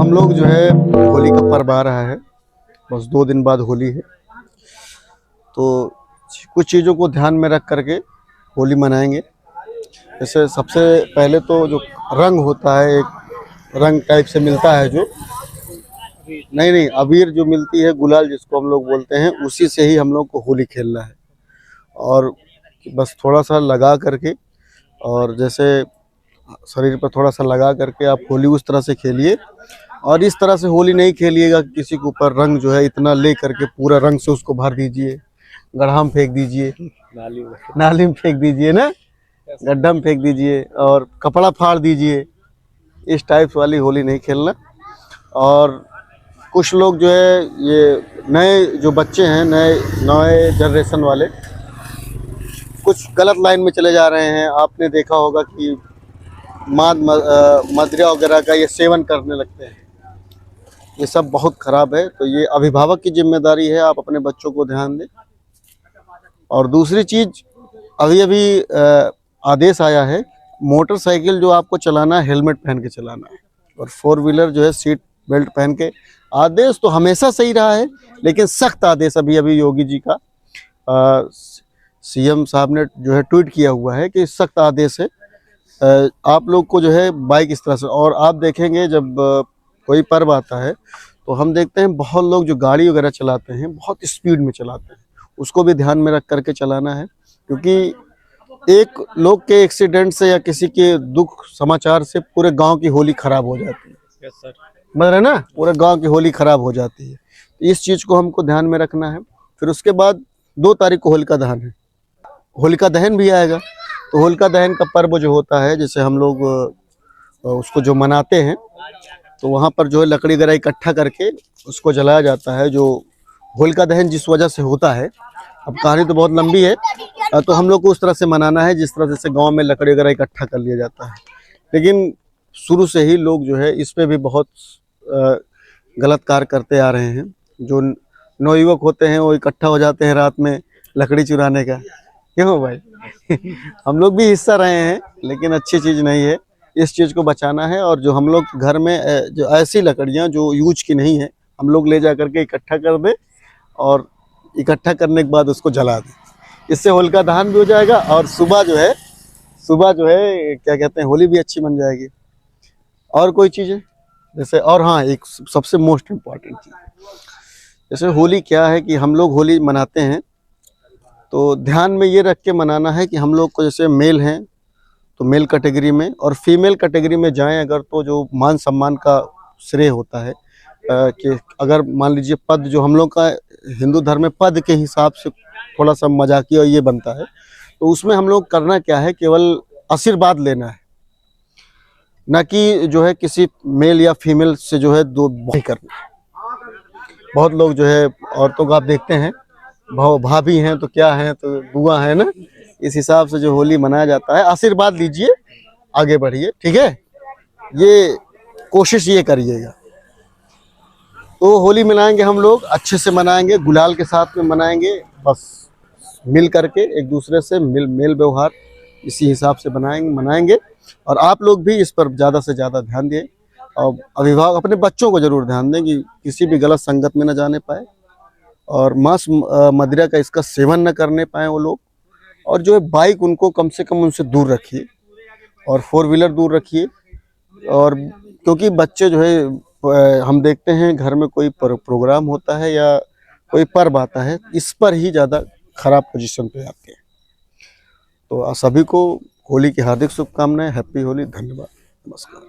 हम लोग जो है होली का पर्व आ रहा है, बस 2 दिन बाद होली है। तो कुछ चीज़ों को ध्यान में रख करके होली मनाएंगे। जैसे सबसे पहले तो जो रंग होता है, एक रंग टाइप से मिलता है, जो नहीं अबीर जो मिलती है, गुलाल जिसको हम लोग बोलते हैं, उसी से ही हम लोग को होली खेलना है। और बस थोड़ा सा लगा करके, और जैसे शरीर पर थोड़ा सा लगा करके आप होली उस तरह से खेलिए। और इस तरह से होली नहीं खेलिएगा, किसी के ऊपर रंग जो है इतना ले करके पूरा रंग से उसको भर दीजिए, गड्ढा में फेंक दीजिए, नाली में फेंक दीजिए ना, गड्ढा में फेंक दीजिए और कपड़ा फाड़ दीजिए। इस टाइप वाली होली नहीं खेलना। और कुछ लोग जो है, ये नए जो बच्चे हैं, नए जनरेशन वाले, कुछ गलत लाइन में चले जा रहे हैं। आपने देखा होगा कि मदिरा वगैरह का ये सेवन करने लगते हैं। ये सब बहुत ख़राब है। तो ये अभिभावक की जिम्मेदारी है, आप अपने बच्चों को ध्यान दें। और दूसरी चीज़, अभी आदेश आया है, मोटरसाइकिल जो आपको चलाना है हेलमेट पहन के चलाना है, और 4 व्हीलर जो है सीट बेल्ट पहन के। आदेश तो हमेशा सही रहा है, लेकिन सख्त आदेश अभी योगी जी का सीएम साहब ने जो है ट्वीट किया हुआ है कि सख्त आदेश है आप लोग को जो है बाइक इस तरह से। और आप देखेंगे जब कोई पर्व आता है तो हम देखते हैं बहुत लोग जो गाड़ी वगैरह चलाते हैं बहुत स्पीड में चलाते हैं, उसको भी ध्यान में रख करके चलाना है। क्योंकि एक लोग के एक्सीडेंट से या किसी के दुख समाचार से पूरे गांव की होली खराब हो जाती है। यस सर, मतलब ना, पूरे गांव की होली खराब हो जाती है। तो इस चीज़ को हमको ध्यान में रखना है। फिर उसके बाद 2 तारीख को होलिका दहन है, होलिका दहन भी आएगा। तो होलिका दहन का पर्व जो होता है, जैसे हम लोग उसको जो मनाते हैं, तो वहाँ पर जो है लकड़ी वगैरह इकट्ठा करके उसको जलाया जाता है। जो होलिका दहन जिस वजह से होता है, अब कहानी तो बहुत लंबी है, तो हम लोग को उस तरह से मनाना है जिस तरह से गांव में लकड़ी वगैरह इकट्ठा कर लिया जाता है। लेकिन शुरू से ही लोग जो है इस पे भी बहुत गलत कार्य करते आ रहे हैं। जो नवयुवक होते हैं वो इकट्ठा हो जाते हैं रात में लकड़ी चुराने का। क्यों भाई? हम लोग भी हिस्सा रहे हैं, लेकिन अच्छी चीज़ नहीं है। इस चीज़ को बचाना है। और जो हम लोग घर में जो ऐसी लकड़ियाँ जो यूज की नहीं है, हम लोग ले जा करके इकट्ठा कर दें, और इकट्ठा करने के बाद उसको जला दें। इससे होलिका दहन भी हो जाएगा, और सुबह जो है क्या कहते हैं, होली भी अच्छी बन जाएगी। और कोई चीज़ है जैसे, और हाँ, एक सबसे मोस्ट इम्पॉर्टेंट चीज़, जैसे होली क्या है कि हम लोग होली मनाते हैं तो ध्यान में ये रख के मनाना है कि हम लोग को, जैसे मेल हैं तो मेल कैटेगरी में, और फीमेल कैटेगरी में जाएं अगर, तो जो मान सम्मान का श्रेय होता है कि अगर मान लीजिए पद, जो हम लोग का हिंदू धर्म में पद के हिसाब से थोड़ा सा मजाकिया ये बनता है, तो उसमें हम लोग करना क्या है, केवल आशीर्वाद लेना है, ना कि जो है किसी मेल या फीमेल से जो है दो नहीं करना। बहुत लोग जो है औरतों को आप देखते हैं, भाभी हैं तो क्या हैं, तो बुआ है ना, इस हिसाब से जो होली मनाया जाता है। आशीर्वाद लीजिए, आगे बढ़िए, ठीक है? ये कोशिश ये करिएगा। तो होली मनाएंगे हम लोग, अच्छे से मनाएंगे, गुलाल के साथ में मनाएंगे, बस मिल करके एक दूसरे से मेल व्यवहार इसी हिसाब से मनाएंगे। और आप लोग भी इस पर ज़्यादा से ज़्यादा ध्यान दें, और अभिभावक अपने बच्चों को ज़रूर ध्यान दें कि किसी भी गलत संगत में न जाने पाए, और मांस मदिरा का इसका सेवन न करने पाए वो लोग। और जो है बाइक, उनको कम से कम उनसे दूर रखिए, और 4 व्हीलर दूर रखिए। और क्योंकि बच्चे जो है, हम देखते हैं घर में कोई प्रोग्राम होता है या कोई पर्व आता है, इस पर ही ज़्यादा खराब पोजीशन पे आते हैं। तो सभी को होली की हार्दिक शुभकामनाएं। हैप्पी होली। धन्यवाद। नमस्कार।